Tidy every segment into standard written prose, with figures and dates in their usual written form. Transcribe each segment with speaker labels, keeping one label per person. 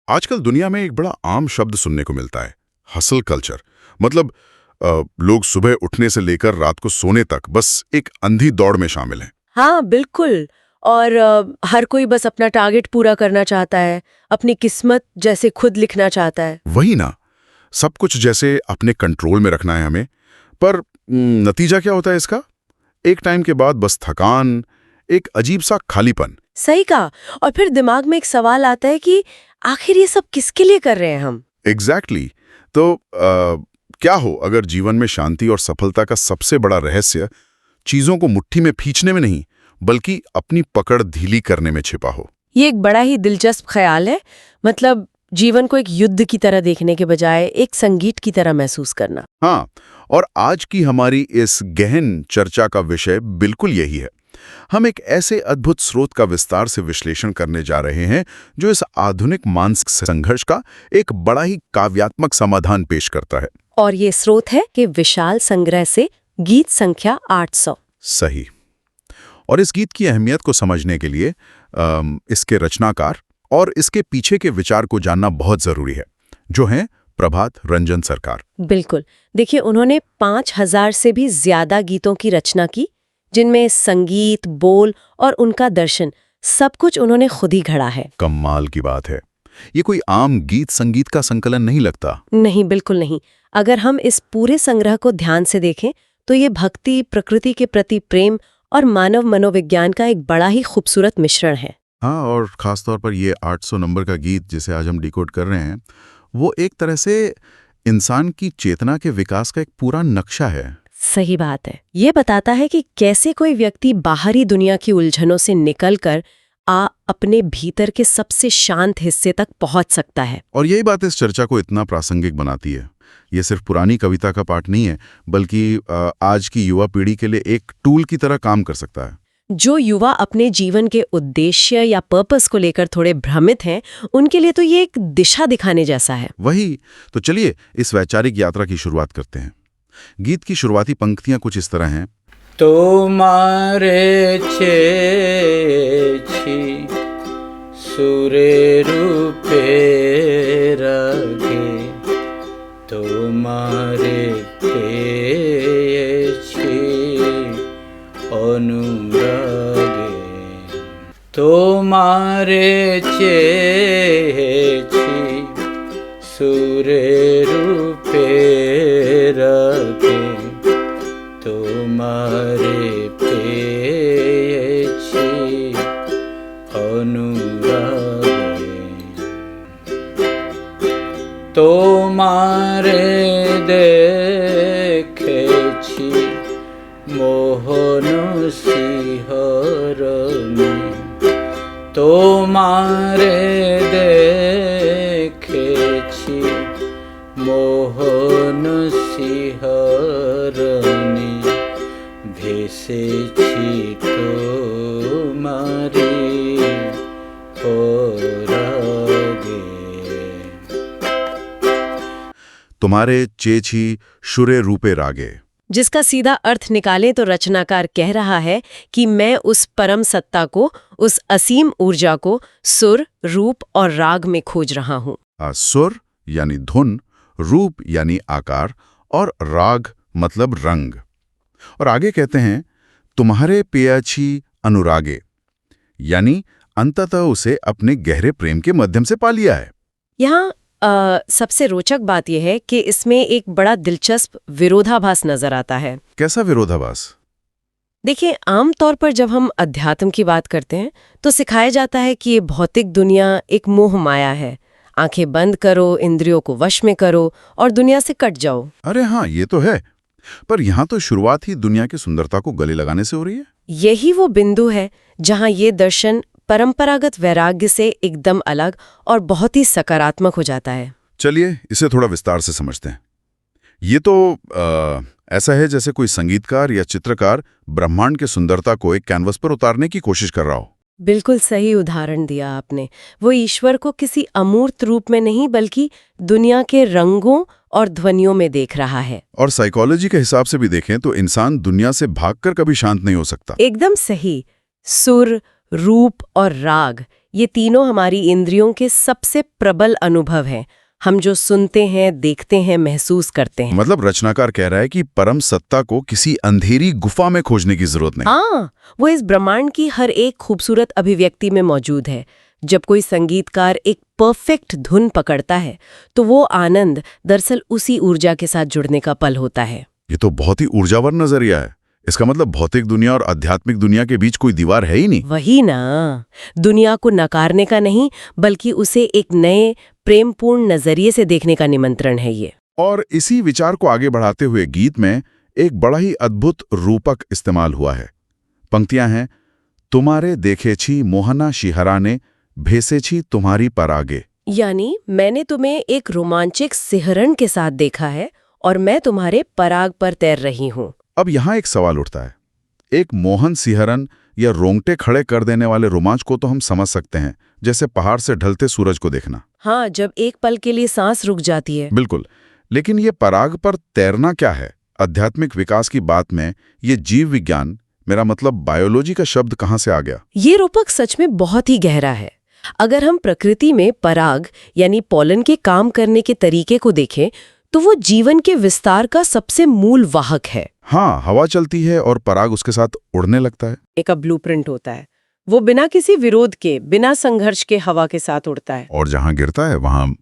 Speaker 1: आजकल दुनिया में एक बड़ा आम शब्द सुनने को मिलता है, हसल कल्चर। मतलब लोग सुबह उठने से लेकर रात को सोने तक बस एक अंधी दौड़ में शामिल हैं।
Speaker 2: हाँ बिल्कुल। और हर कोई बस अपना टारगेट पूरा करना चाहता है, अपनी किस्मत जैसे खुद लिखना चाहता है।
Speaker 1: वही ना, सब कुछ जैसे अपने कंट्रोल में रखना है हमें। पर नतीजा क्या होता है इसका? एक टाइम के बाद बस थकान, एक अजीब सा खालीपन।
Speaker 2: सही कहा। और फिर दिमाग में एक सवाल आता है कि आखिर ये सब किसके लिए कर रहे हैं हम?
Speaker 1: एग्जैक्टली। तो क्या हो अगर जीवन में शांति और सफलता का सबसे बड़ा रहस्य चीजों को मुट्ठी में खींचने में नहीं, बल्कि अपनी पकड़ ढीली करने में छिपा हो?
Speaker 2: ये एक बड़ा ही दिलचस्प ख्याल है। मतलब जीवन को एक युद्ध की तरह देखने के बजाय एक संगीत की तरह महसूस करना।
Speaker 1: हाँ, और आज की हमारी इस गहन चर्चा का विषय बिल्कुल यही है। हम एक ऐसे अद्भुत स्रोत का विस्तार से विश्लेषण करने जा रहे हैं जो इस आधुनिक मानसिक संघर्ष का एक बड़ा ही काव्यात्मक समाधान पेश करता है।
Speaker 2: और ये स्रोत है कि विशाल संग्रह से गीत संख्या 800।
Speaker 1: सही। और इस गीत की अहमियत को समझने के लिए इसके रचनाकार और इसके पीछे के विचार को जानना बहुत जरूरी है, जो हैं प्रभात रंजन सरकार।
Speaker 2: बिल्कुल। देखिए, उन्होंने 5000 से भी ज्यादा गीतों की रचना की, जिनमें संगीत, बोल और उनका दर्शन सब कुछ उन्होंने खुद ही घड़ा है।
Speaker 1: कमाल की बात है। ये कोई आम गीत संगीत का संकलन नहीं लगता।
Speaker 2: नहीं, बिल्कुल नहीं। अगर हम इस पूरे संग्रह को ध्यान से देखें तो ये भक्ति, प्रकृति के प्रति प्रेम और मानव मनोविज्ञान का एक बड़ा ही खूबसूरत मिश्रण है।
Speaker 1: हाँ, और खासतौर पर ये 800 नंबर का गीत जिसे आज हम डिकोड कर रहे हैं, वो एक तरह से इंसान की चेतना के विकास का एक पूरा नक्शा है।
Speaker 2: सही बात है। ये बताता है कि कैसे कोई व्यक्ति बाहरी दुनिया की उलझनों से निकलकर अपने भीतर के सबसे शांत हिस्से तक पहुंच सकता है।
Speaker 1: और यही बात इस चर्चा को इतना प्रासंगिक बनाती है। ये सिर्फ पुरानी कविता का पाठ नहीं है, बल्कि आज की युवा पीढ़ी के लिए एक टूल की तरह काम कर सकता है।
Speaker 2: जो युवा अपने जीवन के उद्देश्य या पर्पस को लेकर थोड़े भ्रमित हैं, उनके लिए तो ये एक दिशा दिखाने जैसा है।
Speaker 1: वही तो, चलिए इस वैचारिक यात्रा की शुरुआत करते हैं। गीत की शुरुआती पंक्तियां कुछ इस तरह हैं।
Speaker 3: तुम्हारे छी सुरे रूपे रगे, तुम्हारे छी अनुरागे, तुम्हारे छी सुरे रूपे रगे, तुम्हारे छी अनुरागे, तुम्हारे देखे छी मोहन सिंहरनी, तुम्हारे देखे छी मोहन सिंहरनी, भेसे छी तुम्हारी परागे।
Speaker 1: तुम्हारे चेछी शुरे रूपे रागे,
Speaker 2: जिसका सीधा अर्थ निकालें तो रचनाकार कह रहा है कि मैं उस परम सत्ता को, उस असीम ऊर्जा को सुर, रूप और राग में खोज रहा हूँ।
Speaker 1: सुर यानी धुन, रूप यानी आकार और राग मतलब रंग। और आगे कहते हैं तुम्हारे पियाछी अनुरागे, यानी अंततः उसे अपने गहरे प्रेम के माध्यम से पा लिया है।
Speaker 2: यहाँ सबसे रोचक बात यह है कि इसमें एक बड़ा दिलचस्प विरोधाभास नजर आता है।
Speaker 1: कैसा विरोधाभास?
Speaker 2: देखिए, आमतौर पर जब हम अध्यात्म की बात करते हैं तो सिखाया जाता है कि ये भौतिक दुनिया एक मोह माया है। आंखें बंद करो, इंद्रियों को वश में करो और दुनिया से कट जाओ।
Speaker 1: अरे हाँ, ये तो है। पर यहाँ तो शुरुआत ही दुनिया की सुंदरता को गले लगाने से हो रही है।
Speaker 2: यही वो बिंदु है जहाँ ये दर्शन परंपरागत वैराग्य से एकदम अलग और बहुत ही सकारात्मक हो जाता है।
Speaker 1: चलिए इसे थोड़ा विस्तार से समझते हैं। ये तो ऐसा है जैसे कोई संगीतकार या चित्रकार ब्रह्मांड की सुंदरता को एक कैनवस पर उतारने की कोशिश कर रहा हो।
Speaker 2: बिल्कुल सही उदाहरण दिया आपने। वो ईश्वर को किसी अमूर्त रूप में नहीं, बल्कि दुनिया के रंगों और ध्वनियों में देख रहा है।
Speaker 1: और साइकोलॉजी के हिसाब से भी देखें तो इंसान दुनिया से भागकर कभी शांत नहीं हो सकता।
Speaker 2: एकदम सही। सुर, रूप और राग, ये तीनों हमारी इंद्रियों के सबसे प्रबल अनुभव हैं। हम जो सुनते हैं, देखते हैं, महसूस करते हैं।
Speaker 1: मतलब रचनाकार कह रहा है कि परम सत्ता को किसी अंधेरी गुफा में खोजने की जरूरत नहीं।
Speaker 2: हाँ, वो इस ब्रह्मांड की हर एक खूबसूरत अभिव्यक्ति में मौजूद है। जब कोई संगीतकार एक परफेक्ट धुन पकड़ता है तो वो आनंद दरअसल उसी ऊर्जा के साथ जुड़ने का पल होता है।
Speaker 1: ये तो बहुत ही ऊर्जावर नजरिया है। इसका मतलब भौतिक दुनिया और आध्यात्मिक दुनिया के बीच कोई दीवार है ही नहीं।
Speaker 2: वही ना, दुनिया को नकारने का नहीं, बल्कि उसे एक नए प्रेमपूर्ण नजरिए से देखने का निमंत्रण है ये।
Speaker 1: और इसी विचार को आगे बढ़ाते हुए गीत में एक बड़ा ही अद्भुत रूपक इस्तेमाल हुआ है। पंक्तियां हैं, तुम्हारे देखे छी मोहना शिहराने, भेसे छी तुम्हारी परागे।
Speaker 2: यानी मैंने तुम्हें एक रोमांचक सिहरण के साथ देखा है और मैं तुम्हारे पराग पर तैर रही हूँ।
Speaker 1: अब यहाँ एक सवाल उठता है। एक मोहन सिहरन या रोंगटे खड़े कर देने वाले रोमांच को तो हम समझ सकते हैं, जैसे पहाड़ से ढलते सूरज को देखना।
Speaker 2: हाँ, जब एक पल के लिए सांस रुक जाती है।
Speaker 1: बिल्कुल, लेकिन ये पराग पर तैरना क्या है? आध्यात्मिक विकास की बात में ये जीव विज्ञान, मेरा मतलब बायोलॉजी का शब्द कहाँ से आ गया?
Speaker 2: ये रूपक सच में बहुत ही गहरा है। अगर हम प्रकृति में पराग यानी पॉलन के काम करने के तरीके को देखें तो वो जीवन के विस्तार का सबसे मूल वाहक है।
Speaker 1: हाँ, हवा चलती है और पराग उसके साथ उड़ने लगता है।
Speaker 2: एक ब्लूप्रिंट होता है, वो बिना किसी विरोध के, बिना संघर्ष के हवा के साथ उड़ता है
Speaker 1: और जहाँ गिरता है वहाँ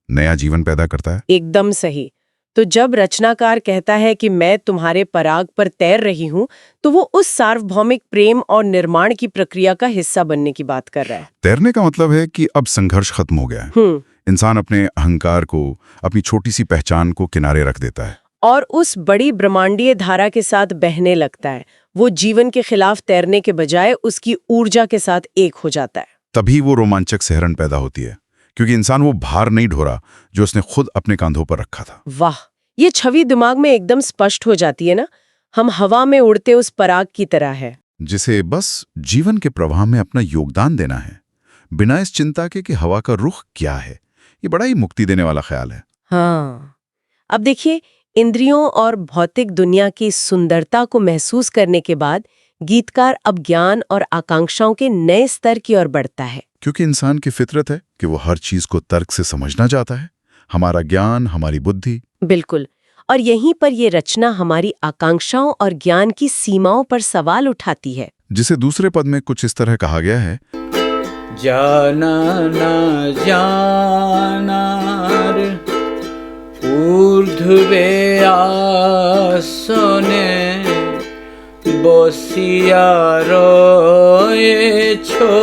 Speaker 1: नया जीवन पैदा करता है।
Speaker 2: एकदम सही। तो जब रचनाकार कहता है कि मैं तुम्हारे पराग पर तैर रही हूँ, तो वो उस सार्वभौमिक प्रेम और निर्माण की प्रक्रिया का हिस्सा बनने की बात कर रहा है।
Speaker 1: तैरने का मतलब है कि अब संघर्ष खत्म हो गया है। इंसान अपने अहंकार को, अपनी छोटी सी पहचान को किनारे रख देता है
Speaker 2: और उस बड़ी ब्रह्मांडीय धारा के साथ बहने लगता है। वो जीवन के खिलाफ तैरने के बजाय उसकी ऊर्जा के साथ एक हो जाता है।
Speaker 1: तभी वो रोमांचक सिहरन पैदा होती है, क्योंकि इंसान वो भार नहीं ढोरा जो उसने खुद अपने कंधों पर रखा था।
Speaker 2: वाह, ये छवि दिमाग में एकदम स्पष्ट हो जाती है ना। हम हवा में उड़ते उस पराग की तरह है,
Speaker 1: जिसे बस जीवन के प्रवाह में अपना योगदान देना है, बिना इस चिंता के कि हवा का रुख क्या है। ये बड़ा ही मुक्ति देने वाला ख्याल है।
Speaker 2: हाँ, अब देखिए, इंद्रियों और भौतिक दुनिया की सुंदरता को महसूस करने के बाद गीतकार अब ज्ञान और आकांक्षाओं के नए स्तर की ओर बढ़ता है।
Speaker 1: क्योंकि इंसान की फितरत है कि वो हर चीज को तर्क से समझना चाहता है, हमारा ज्ञान, हमारी बुद्धि।
Speaker 2: बिल्कुल, और यहीं पर ये रचना हमारी आकांक्षाओं और ज्ञान की सीमाओं पर सवाल उठाती है,
Speaker 1: जिसे दूसरे पद में कुछ इस तरह कहा गया है,
Speaker 3: जाना न जानार ऊर्ध्वे आसने बसिया रयेछो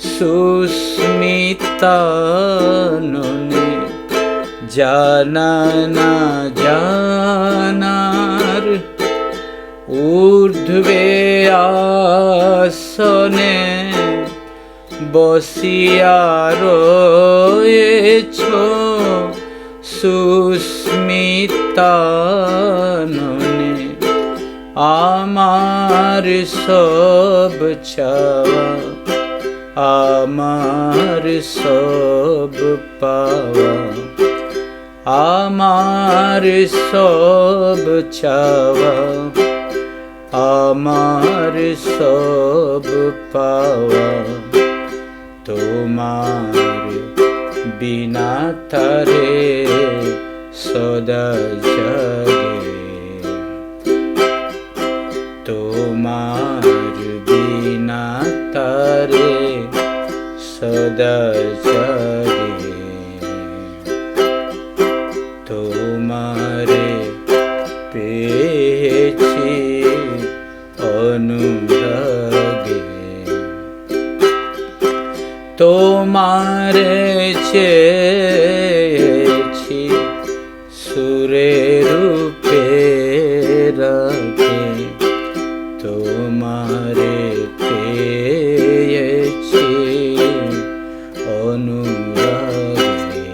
Speaker 3: सुस्मितानने। जाना न जानार ऊर्ध्वे आसने बसिया रयेछो सुस्मितानने। आमार सब चावा आमार सब पावा, आमार सब चावा आमार सब पावा। তোমার বিনা তারে সদা জাগে, তোমার বিনা তারে সদা জাগে। তোমারে পেয়েছি অনুরাগে, তোমারে চেয়েছি সুরে রূপে রাখে, তোমারে পেয়েছি অনুরাগে।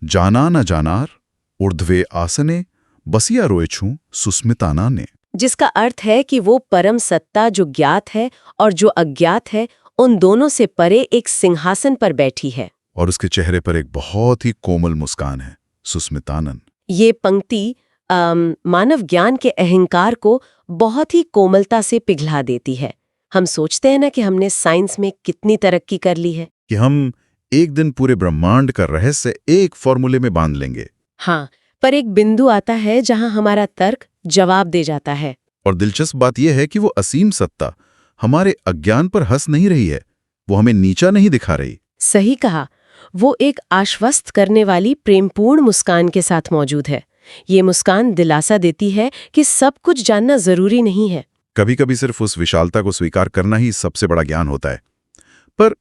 Speaker 1: जाना न जानार ऊर्ध्वे आसने बसिया रोएछू सुस्मिताना ने।
Speaker 2: जिसका अर्थ है कि वो परम सत्ता जो ज्ञात है और जो अज्ञात है, उन दोनों से परे एक सिंहासन पर बैठी है
Speaker 1: और उसके चेहरे पर एक बहुत ही कोमल मुस्कान है, सुस्मितानन।
Speaker 2: ये पंक्ति मानव ज्ञान के अहंकार को बहुत ही कोमलता से पिघला देती है। हम सोचते हैं ना कि हमने साइंस में कितनी तरक्की कर ली है।
Speaker 1: कि हम एक दिन पूरे ब्रह्मांड का रहस्य एक फॉर्मूले में बांध लेंगे।
Speaker 2: हाँ, पर एक बिंदु आता है जहां हमारा तर्क जवाब दे जाता है।
Speaker 1: और दिलचस्प बात यह है कि वो असीम सत्ता हमारे अज्ञान पर हंस नहीं रही है, वो हमें नीचा नहीं दिखा रही।
Speaker 2: सही कहा, वो एक आश्वस्त करने वाली प्रेमपूर्ण मुस्कान के साथ मौजूद है। ये मुस्कान दिलासा देती है कि सब कुछ जानना जरूरी नहीं है।
Speaker 1: कभी कभी सिर्फ उस विशालता को स्वीकार करना ही सबसे बड़ा ज्ञान होता है। पर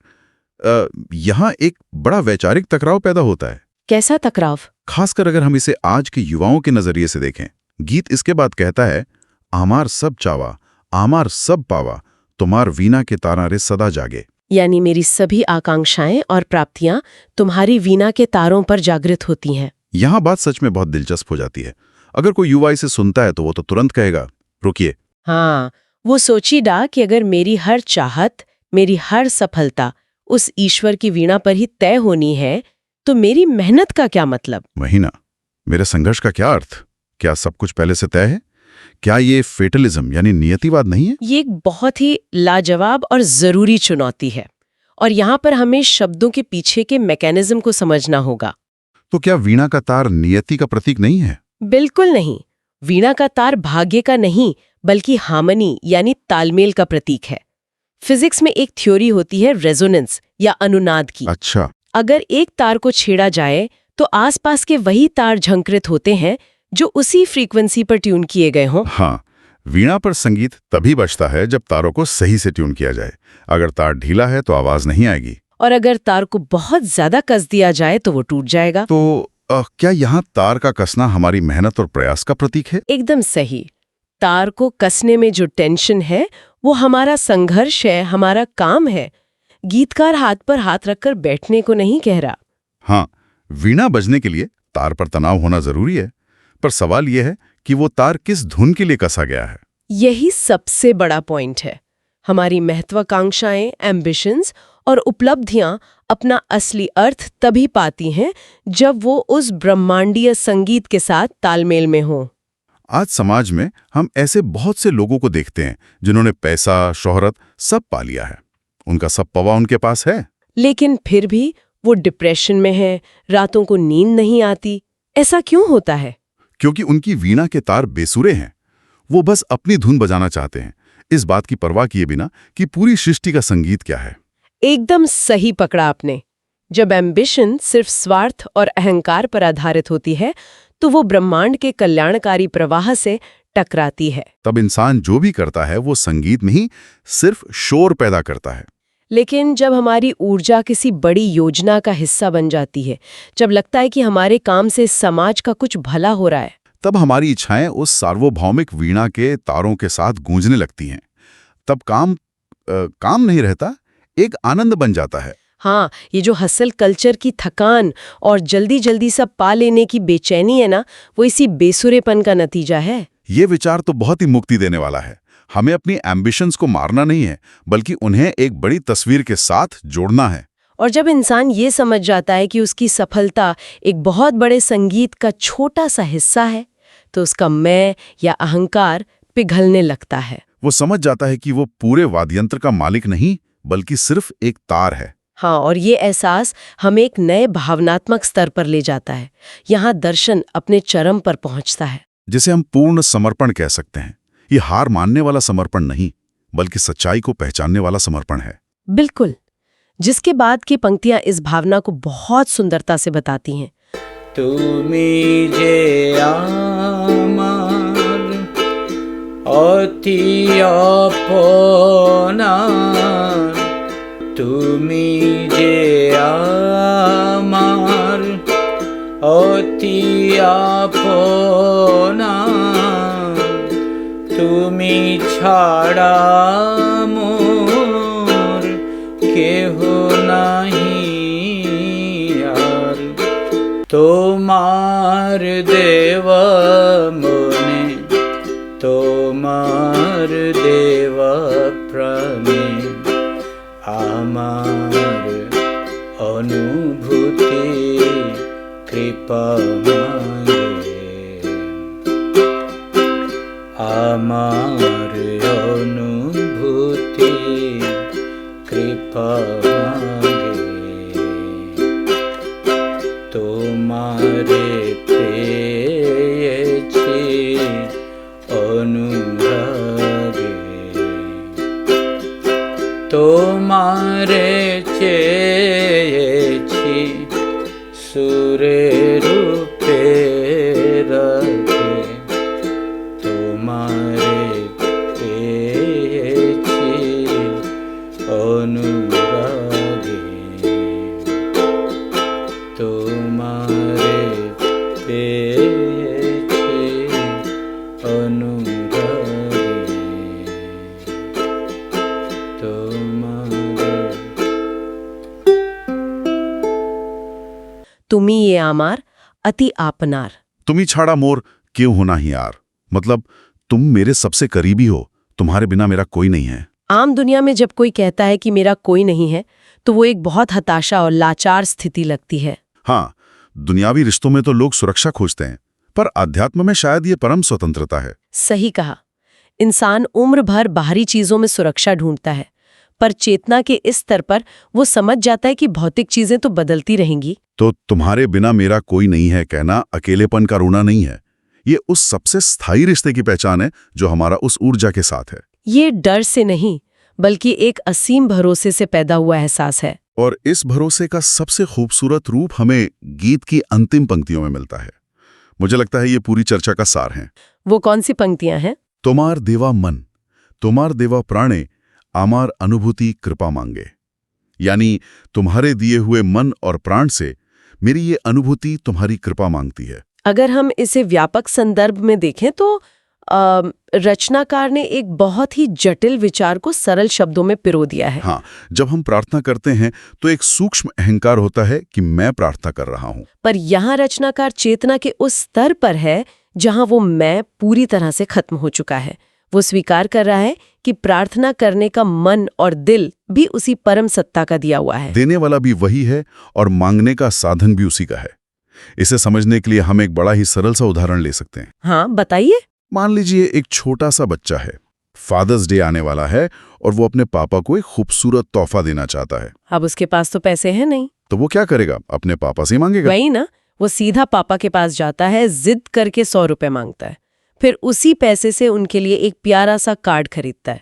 Speaker 1: यहाँ एक बड़ा वैचारिक टकराव पैदा होता है।
Speaker 2: कैसा टकराव?
Speaker 1: खासकर अगर हम इसे आज के युवाओं के नजरिए से देखें। गीत इसके बाद कहता है, आमार सब चावा, आमार सब पावा, तुम्हार वीणा के तारारे सदा जागे।
Speaker 2: यानी मेरी सभी आकांक्षाएं और प्राप्तियां तुम्हारी वीणा के तारों पर जागृत होती हैं।
Speaker 1: यहाँ बात सच में बहुत दिलचस्प हो जाती है। अगर कोई युवा इसे सुनता है तो वो तो तुरंत कहेगा, रुकिए।
Speaker 2: हाँ, वो सोचीडा कि अगर मेरी हर चाहत, मेरी हर सफलता उस ईश्वर की वीणा पर ही तय होनी है, तो मेरी मेहनत का क्या मतलब?
Speaker 1: वही ना, मेरे संघर्ष का क्या अर्थ? क्या सब कुछ पहले से तय है? क्या ये फेटलिज्म यानी नियतिवाद नहीं है?
Speaker 2: ये एक बहुत ही लाजवाब और जरूरी चुनौती है, और यहाँ पर हमें शब्दों के पीछे के मैकेनिज्म को समझना होगा।
Speaker 1: तो क्या वीणा का तार नियति का प्रतीक नहीं है?
Speaker 2: बिल्कुल नहीं। वीणा का तार भाग्य का नहीं, बल्कि हार्मनी यानी तालमेल का प्रतीक है। फिजिक्स में एक थ्योरी होती है रेजोनेंस या अनुनाद की।
Speaker 1: अच्छा।
Speaker 2: अगर एक तार को छेड़ा जाए तो आसपास के वही तार झंकृत होते हैं जो उसी फ्रीक्वेंसी पर ट्यून किए गए हों।
Speaker 1: हाँ, वीणा पर संगीत तभी बजता है जब तारों को सही से ट्यून किया जाए। अगर तार ढीला है तो आवाज नहीं आएगी,
Speaker 2: और अगर तार को बहुत ज्यादा कस दिया जाए तो वो टूट जाएगा।
Speaker 1: तो क्या यहाँ तार का कसना हमारी मेहनत और प्रयास का प्रतीक है?
Speaker 2: एकदम सही। तार को कसने में जो टेंशन है वो हमारा संघर्ष है, हमारा काम है। गीतकार हाथ पर हाथ रखकर बैठने को नहीं कह रहा।
Speaker 1: हाँ, वीणा बजने के लिए तार पर तनाव होना जरूरी है, पर सवाल यह है कि वो तार किस धुन के लिए कसा गया है।
Speaker 2: यही सबसे बड़ा पॉइंट है। हमारी महत्वाकांक्षाएं, एम्बिशंस और उपलब्धियां अपना असली अर्थ तभी पाती हैं जब वो उस ब्रह्मांडीय संगीत के साथ तालमेल में हो।
Speaker 1: आज समाज में हम ऐसे बहुत से लोगों को देखते हैं जिन्होंने पैसा, शोहरत सब पा लिया है, उनका सब पवा उनके पास है,
Speaker 2: लेकिन फिर भी वो डिप्रेशन में है, रातों को नींद नहीं आती। ऐसा क्यों होता है?
Speaker 1: क्योंकि उनकी वीणा के तार बेसुरे हैं। वो बस अपनी धुन बजाना चाहते हैं, इस बात की परवाह किए बिना कि पूरी सृष्टि का संगीत क्या है।
Speaker 2: एकदम सही पकड़ा आपने। जब एम्बिशन सिर्फ स्वार्थ और अहंकार पर आधारित होती है तो वो ब्रह्मांड के कल्याणकारी प्रवाह से टकराती है।
Speaker 1: तब इंसान जो भी करता है वो संगीत में ही सिर्फ शोर पैदा करता है।
Speaker 2: लेकिन जब हमारी ऊर्जा किसी बड़ी योजना का हिस्सा बन जाती है, जब लगता है कि हमारे काम से समाज का कुछ भला हो रहा है,
Speaker 1: तब हमारी इच्छाएं उस सार्वभौमिक वीणा के तारों के साथ गूंजने लगती हैं। तब काम नहीं रहता, एक आनंद बन जाता है।
Speaker 2: हाँ, ये जो हसल कल्चर की थकान और जल्दी जल्दी सब पा लेने की बेचैनी है ना, वो इसी बेसुरेपन का नतीजा है।
Speaker 1: ये विचार तो बहुत ही मुक्ति देने वाला है। हमें अपनी एम्बिशंस को मारना नहीं है, बल्कि उन्हें एक बड़ी तस्वीर के साथ जोड़ना है।
Speaker 2: और जब इंसान ये समझ जाता है कि उसकी सफलता एक बहुत बड़े संगीत का छोटा सा हिस्सा है, तो उसका मैं या अहंकार पिघलने लगता है।
Speaker 1: वो समझ जाता है कि वो पूरे वाद्ययंत्र का मालिक नहीं, बल्कि सिर्फ एक तार है।
Speaker 2: हाँ, और ये एहसास हमें एक नए भावनात्मक स्तर पर ले जाता है। यहाँ दर्शन अपने चरम पर पहुँचता है,
Speaker 1: जिसे हम पूर्ण समर्पण कह सकते हैं। ये हार मानने वाला समर्पण नहीं, बल्कि सच्चाई को पहचानने वाला समर्पण है।
Speaker 2: बिल्कुल। जिसके बाद की पंक्तियां इस भावना को बहुत सुंदरता से बताती हैं।
Speaker 3: तुमी जे आमार अति अपना, तुमी जे आमार अति अपना, तुमी छाड़ा मोर केहू नहीं यार, तोमार देव मने, तोमार देव प्राणे, आमार अनुभूति कृपा मांगे, आमार अनुभूति সুরে রূপে রাখে তোমারে পেয়েছি অনুরাগে তোমারে পেয়েছি অনুরাগে তোমারে
Speaker 2: তুমি ये आमार अति आपनार।
Speaker 1: तुम्ही छाड़ा मोर क्यों होना ही यार, मतलब तुम मेरे सबसे करीबी हो, तुम्हारे बिना मेरा कोई नहीं है।
Speaker 2: आम दुनिया में जब कोई कहता है कि मेरा कोई नहीं है तो वो एक बहुत हताशा और लाचार स्थिति लगती है।
Speaker 1: हाँ, दुनियावी रिश्तों में तो लोग सुरक्षा खोजते हैं, पर आध्यात्म में शायद ये परम स्वतंत्रता है।
Speaker 2: सही कहा। इंसान उम्र भर बाहरी चीजों में सुरक्षा ढूंढता है, पर चेतना के इस स्तर पर वो समझ जाता है कि भौतिक चीजें तो बदलती रहेंगी।
Speaker 1: तो तुम्हारे बिना मेरा कोई नहीं है कहना अकेलेपन का रोना नहीं है, ये उस सबसे स्थायी रिश्ते की पहचान है जो हमारा उस ऊर्जा के साथ है।
Speaker 2: ये डर से नहीं, बल्कि एक असीम भरोसे से पैदा हुआ एहसास है।
Speaker 1: और इस भरोसे का सबसे खूबसूरत रूप हमें गीत की अंतिम पंक्तियों में मिलता है। मुझे लगता है ये पूरी चर्चा का सार है।
Speaker 2: वो कौन सी पंक्तियां हैं?
Speaker 1: तोमार देवा मन, तोमार देवा प्राणे, आमार अनुभूति कृपा मांगे। यानी तुम्हारे दिए हुए मन और प्राण से मेरी ये अनुभूति तुम्हारी कृपा मांगती है।
Speaker 2: अगर हम इसे व्यापक संदर्भ में देखें तो रचनाकार ने एक बहुत ही जटिल विचार को सरल शब्दों में पिरो दिया है।
Speaker 1: हाँ, जब हम प्रार्थना करते हैं तो एक सूक्ष्म अहंकार होता है कि मैं प्रार्थना कर रहा हूँ,
Speaker 2: पर यहाँ रचनाकार चेतना के उस स्तर पर है जहाँ वो मैं पूरी तरह से खत्म हो चुका है। वो स्वीकार कर रहा है कि प्रार्थना करने का मन और दिल भी उसी परम सत्ता का दिया हुआ है।
Speaker 1: देने वाला भी वही है और मांगने का साधन भी उसी का है। इसे समझने के लिए हम एक बड़ा ही सरल सा उदाहरण ले सकते हैं।
Speaker 2: हाँ, बताइए।
Speaker 1: मान लीजिए एक छोटा सा बच्चा है, फादर्स डे आने वाला है और वो अपने पापा को एक खूबसूरत तोहफा देना चाहता है।
Speaker 2: अब उसके पास तो पैसे हैं नहीं,
Speaker 1: तो वो क्या करेगा? अपने पापा से ही मांगेगा।
Speaker 2: वही ना, वो सीधा पापा के पास जाता है, जिद करके 100 रुपए मांगता है, फिर उसी पैसे से उनके लिए एक प्यारा सा कार्ड खरीदता है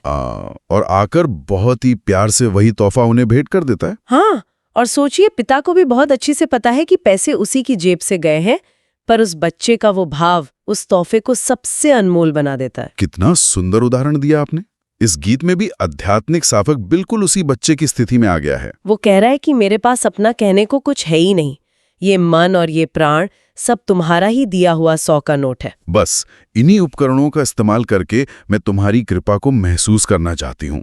Speaker 1: और आकर बहुत ही प्यार से वही तोहफा उन्हें भेंट कर देता है।
Speaker 2: हाँ, और सोचिए, पिता को भी बहुत अच्छी से पता है कि पैसे उसी की जेब से गए हैं, पर उस बच्चे का वो भाव उस तोहफे को सबसे अनमोल बना देता है।
Speaker 1: कितना सुंदर उदाहरण दिया आपने। इस गीत में भी आध्यात्मिक साफक बिल्कुल उसी बच्चे की स्थिति में आ गया है।
Speaker 2: वो कह रहा है कि मेरे पास अपना कहने को कुछ है ही नहीं, ये मन और ये प्राण सब तुम्हारा ही दिया हुआ 100 का नोट है।
Speaker 1: बस इन्हीं उपकरणों का इस्तेमाल करके मैं तुम्हारी कृपा को महसूस करना चाहती हूँ।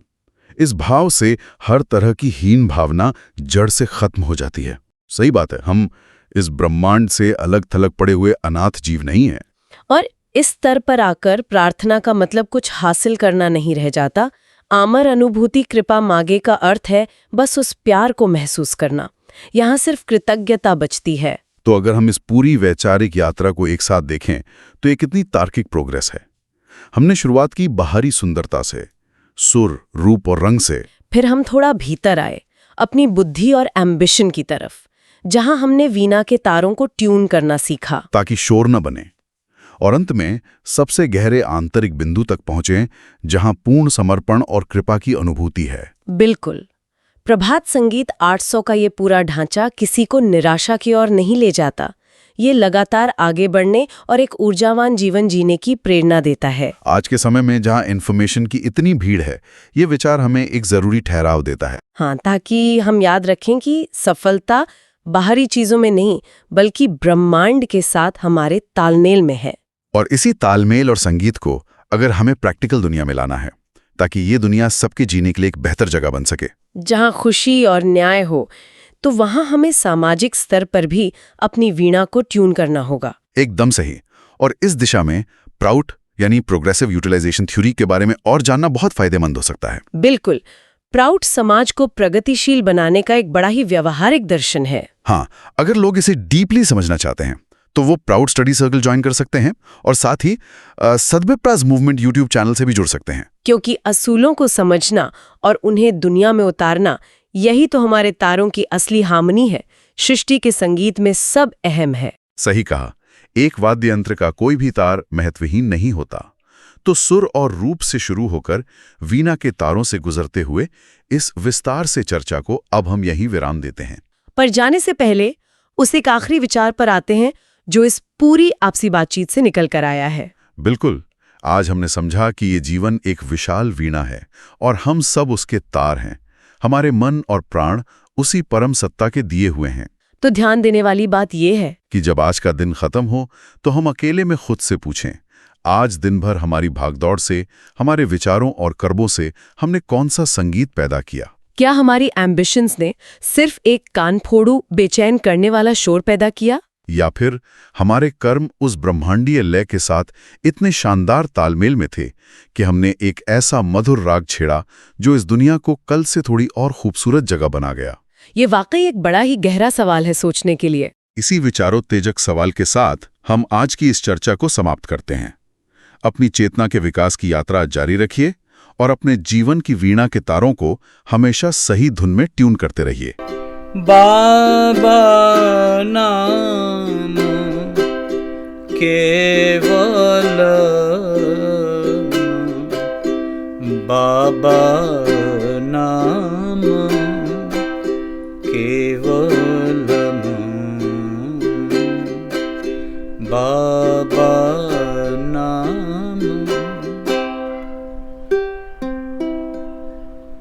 Speaker 1: इस भाव से हर तरह की हीन भावना जड़ से खत्म हो जाती है। सही बात है, हम इस ब्रह्मांड से अलग थलग पड़े हुए अनाथ जीव नहीं हैं।
Speaker 2: और इस स्तर पर आकर प्रार्थना का मतलब कुछ हासिल करना नहीं रह जाता। आमर अनुभूति कृपा मांगे का अर्थ है बस उस प्यार को महसूस करना। यहाँ सिर्फ कृतज्ञता बचती है।
Speaker 1: तो अगर हम इस पूरी वैचारिक यात्रा को एक साथ देखें तो ये कितनी तार्किक प्रोग्रेस है। हमने शुरुआत की बाहरी सुंदरता से, सुर, रूप और रंग से।
Speaker 2: फिर हम थोड़ा भीतर आए, अपनी बुद्धि और एम्बिशन की तरफ, जहां हमने वीणा के तारों को ट्यून करना सीखा
Speaker 1: ताकि शोर न बने। और अंत में सबसे गहरे आंतरिक बिंदु तक पहुंचे जहां पूर्ण समर्पण और कृपा की अनुभूति है।
Speaker 2: बिल्कुल। प्रभात संगीत 800 का ये पूरा ढांचा किसी को निराशा की ओर नहीं ले जाता। ये लगातार आगे बढ़ने और एक ऊर्जावान जीवन जीने की प्रेरणा देता है।
Speaker 1: आज के समय में जहां इन्फॉर्मेशन की इतनी भीड़ है, ये विचार हमें एक जरूरी ठहराव देता है।
Speaker 2: हाँ, ताकि हम याद रखें कि सफलता बाहरी चीजों में नहीं, बल्कि ब्रह्मांड के साथ हमारे तालमेल में है।
Speaker 1: और इसी तालमेल और संगीत को अगर हमें प्रैक्टिकल दुनिया में लाना है, ताकि ये दुनिया सबके जीने के लिए एक बेहतर जगह बन सके,
Speaker 2: जहां खुशी और न्याय हो, तो वहां हमें सामाजिक स्तर पर भी अपनी वीणा को ट्यून करना होगा।
Speaker 1: एकदम सही। और इस दिशा में प्राउट यानी प्रोग्रेसिव यूटिलाइजेशन थ्योरी के बारे में और जानना बहुत फायदेमंद हो सकता है।
Speaker 2: बिल्कुल। प्राउट समाज को प्रगतिशील बनाने का एक बड़ा ही व्यावहारिक दर्शन है।
Speaker 1: हाँ, अगर लोग इसे डीपली समझना चाहते हैं तो वो प्राउड स्टडी सर्कल ज्वाइन कर सकते हैं और साथ ही सद्विप्रास मूवमेंट यूट्यूब चैनल से भी जुड़ सकते हैं।
Speaker 2: क्योंकि असूलों को समझना और उन्हें दुनिया में उतारना, यही तो हमारे तारों की असली हार्मनी है। सृष्टि के संगीत में सब अहम है।
Speaker 1: सही कहा। एक वाद्य यंत्र का कोई भी तार महत्वहीन नहीं होता। तो सुर और रूप से शुरू होकर वीणा के तारों से गुजरते हुए इस विस्तार से चर्चा को अब हम यहीं विराम देते हैं।
Speaker 2: पर जाने से पहले उस एक आखिरी विचार पर आते हैं जो इस पूरी आपसी बातचीत से निकल कर आया है।
Speaker 1: बिल्कुल। आज हमने समझा कि ये जीवन एक विशाल वीणा है और हम सब उसके तार हैं। हमारे मन और प्राण उसी परम सत्ता के दिए हुए हैं।
Speaker 2: तो ध्यान देने वाली बात यह है
Speaker 1: कि जब आज का दिन खत्म हो तो हम अकेले में खुद से पूछें, आज दिन भर हमारी भागदौड़ से, हमारे विचारों और कर्मों से हमने कौन सा संगीत पैदा किया?
Speaker 2: क्या हमारी एम्बिशंस ने सिर्फ एक कान फोड़ू बेचैन करने वाला शोर पैदा किया,
Speaker 1: या फिर हमारे कर्म उस ब्रह्मांडीय लय के साथ इतने शानदार तालमेल में थे कि हमने एक ऐसा मधुर राग छेड़ा जो इस दुनिया को कल से थोड़ी और खूबसूरत जगह बना गया?
Speaker 2: ये वाकई एक बड़ा ही गहरा सवाल है सोचने के लिए।
Speaker 1: इसी विचारोत्तेजक सवाल के साथ हम आज की इस चर्चा को समाप्त करते हैं। अपनी चेतना के विकास की यात्रा जारी रखिए और अपने जीवन की वीणा के तारों को हमेशा सही धुन में ट्यून करते रहिए।
Speaker 3: बाबा नाम केवल बाबा